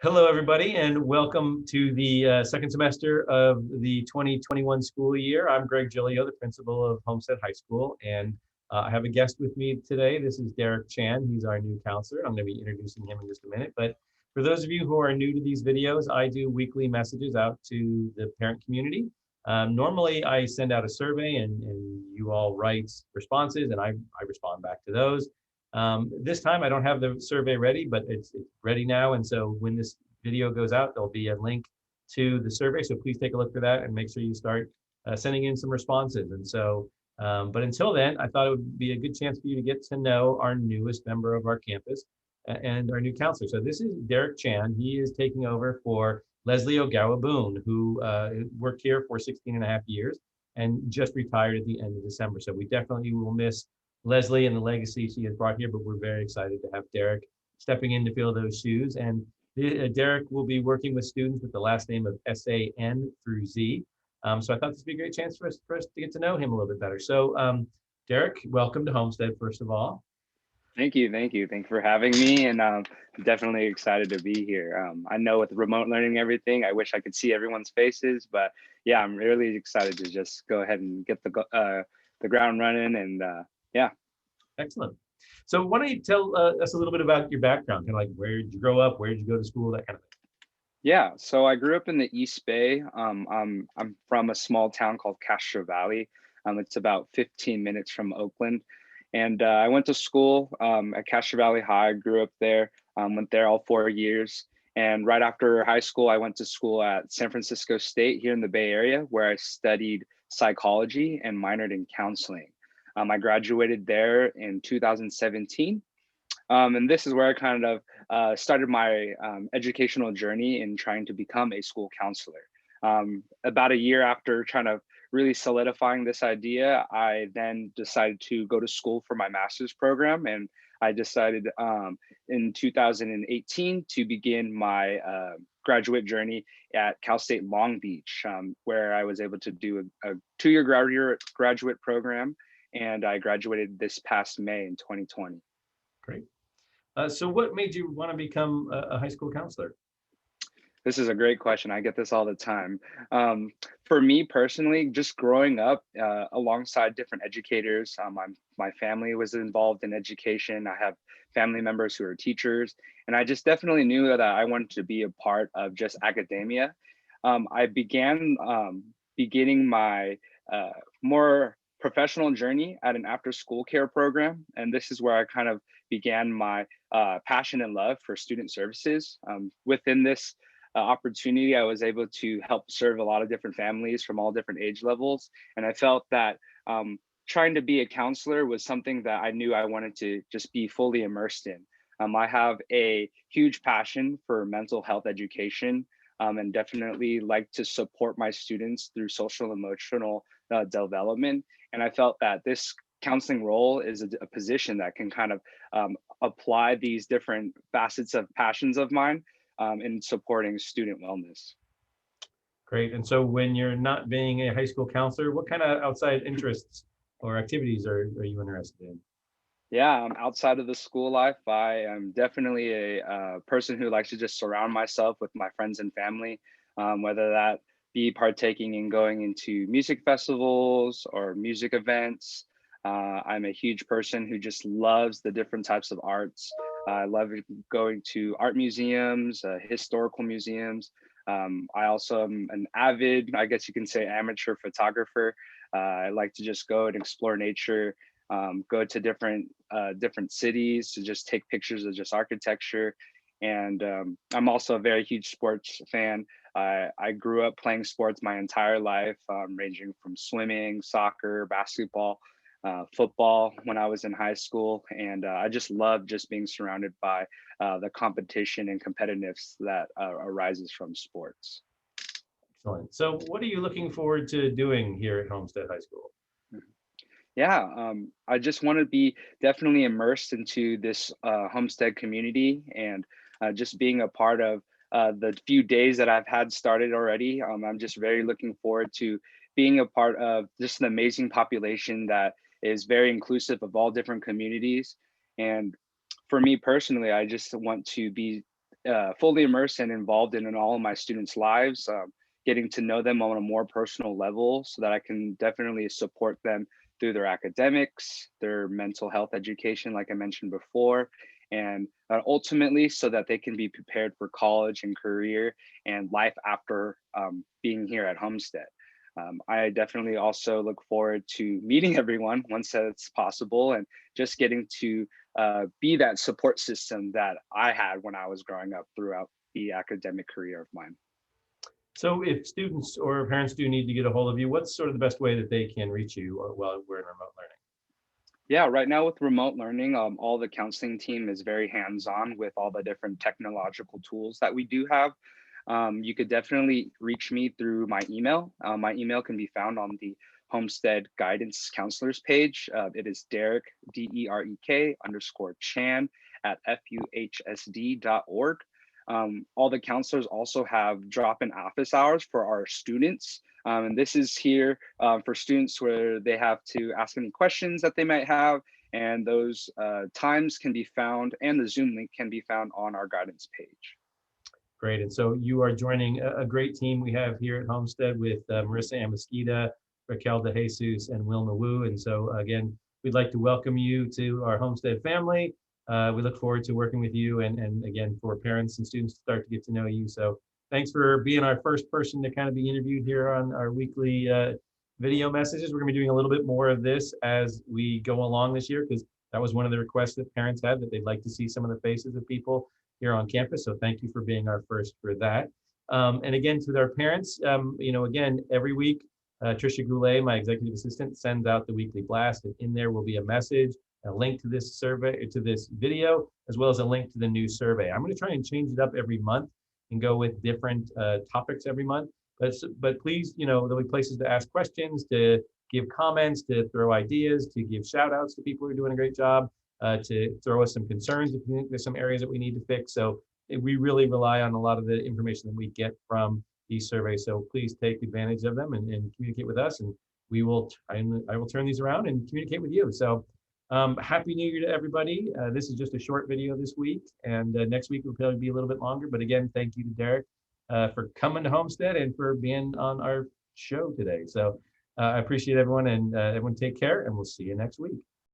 Hello, everybody, and welcome to the second semester of the 2021 school year. I'm Greg Gillio, the principal of Homestead High School, and I have a guest with me today. This is Derek Chan. He's our new counselor. I'm going to be introducing him in just a minute. But for those of you who are new to these videos, I do weekly messages out to the parent community. Normally, I send out a survey, and you all write responses, and I respond back to those. This time I don't have the survey ready, but it's ready now. And so when this video goes out, there'll be a link to the survey. So please take a look for that and make sure you start sending in some responses. And so, but until then, I thought it would be a good chance for you to get to know our newest member of our campus and our new counselor. So this is Derek Chan. He is taking over for Leslie Ogawa-Boon, who worked here for 16 and a half years and just retired at the end of December. So we definitely will miss Leslie and the legacy she has brought here, but we're very excited to have Derek stepping in to fill those shoes. And Derek will be working with students with the last name of S-A-N through Z. So I thought this would be a great chance for us to get to know him a little bit better. So Derek, welcome to Homestead, first of all. Thank you. Thank you for having me. And I'm definitely excited to be here. I know with remote learning and everything, I wish I could see everyone's faces, but yeah, I'm really excited to just go ahead and get the ground running. And yeah. Excellent. So why don't you tell us a little bit about your background, kind of like where did you grow up, where did you go to school, that kind of thing. Yeah, so I grew up in the East Bay. I'm from a small town called Castro Valley. It's about 15 minutes from Oakland. And I went to school at Castro Valley High, grew up there, went there all 4 years. And right after high school, I went to school at San Francisco State here in the Bay Area, where I studied psychology and minored in counseling. I graduated there in 2017. And this is where I kind of started my educational journey in trying to become a school counselor. About a year after trying to really solidifying this idea, I then decided to go to school for my master's program. And I decided in 2018 to begin my graduate journey at Cal State Long Beach, where I was able to do a two-year graduate program. And I graduated this past May in 2020. Great. So what made you want to become a high school counselor? This is a great question. I get this all the time. For me personally, just growing up alongside different educators, my family was involved in education. I have family members who are teachers, and I just definitely knew that I wanted to be a part of just academia. I began beginning my more professional journey at an after-school care program, and this is where I kind of began my passion and love for student services. Within this opportunity, I was able to help serve a lot of different families from all different age levels. And I felt that trying to be a counselor was something that I knew I wanted to just be fully immersed in. I have a huge passion for mental health education and definitely like to support my students through social emotional development. And I felt that this counseling role is a position that can kind of apply these different facets of passions of mine in supporting student wellness. Great. And so when you're not being a high school counselor, what kind of outside interests or activities are you interested in? Yeah, outside of the school life, I am definitely a person who likes to just surround myself with my friends and family, whether that be partaking in going into music festivals or music events. I'm a huge person who just loves the different types of arts. I love going to art museums, historical museums. I also am an avid, I guess you can say, amateur photographer. I like to just go and explore nature, go to different cities to just take pictures of just architecture. And I'm also a very huge sports fan. I grew up playing sports my entire life, ranging from swimming, soccer, basketball, football when I was in high school. And I just love just being surrounded by the competition and competitiveness that arises from sports. Excellent. So what are you looking forward to doing here at Homestead High School? Yeah, I just want to be definitely immersed into this homestead community and just being a part of the few days that I've had started already. I'm just very looking forward to being a part of just an amazing population that is very inclusive of all different communities. And for me personally, I just want to be fully immersed and involved in all of my students' lives, getting to know them on a more personal level so that I can definitely support them through their academics, their mental health education, like I mentioned before, and ultimately so that they can be prepared for college and career and life after being here at Homestead. I definitely also look forward to meeting everyone once that's possible and just getting to be that support system that I had when I was growing up throughout the academic career of mine. So if students or parents do need to get a hold of you, what's sort of the best way that they can reach you while we're in remote learning? Yeah, right now with remote learning, all the counseling team is very hands-on with all the different technological tools that we do have. You could definitely reach me through my email. My email can be found on the Homestead Guidance Counselors page. It is Derek, DEREK underscore Chan at FUHSD.org. All the counselors also have drop-in office hours for our students. And this is here for students where they have to ask any questions that they might have. And those times can be found, and the Zoom link can be found on our guidance page. Great. And so you are joining a great team we have here at Homestead with Marissa Amasquita, Raquel De Jesus, and Wilma Wu. And so again, we'd like to welcome you to our Homestead family. We look forward to working with you and again, for parents and students to start to get to know you. So thanks for being our first person to kind of be interviewed here on our weekly video messages. We're gonna be doing a little bit more of this as we go along this year, because that was one of the requests that parents had, that they'd like to see some of the faces of people here on campus. So thank you for being our first for that. And again, to their parents, again, every week, Trisha Goulet, my executive assistant, sends out the weekly blast, and in there will be a message, a link to this survey, to this video, as well as a link to the new survey. I'm going to try and change it up every month and go with different topics every month. But please, there'll be places to ask questions, to give comments, to throw ideas, to give shout outs to people who are doing a great job, to throw us some concerns if you think there's some areas that we need to fix. So we really rely on a lot of the information that we get from these surveys. So please take advantage of them and communicate with us, and I will turn these around and communicate with you. So Happy New Year to everybody. This is just a short video this week, and next week will probably be a little bit longer. But again, thank you to Derek for coming to Homestead and for being on our show today. So I appreciate everyone, and everyone take care, and we'll see you next week.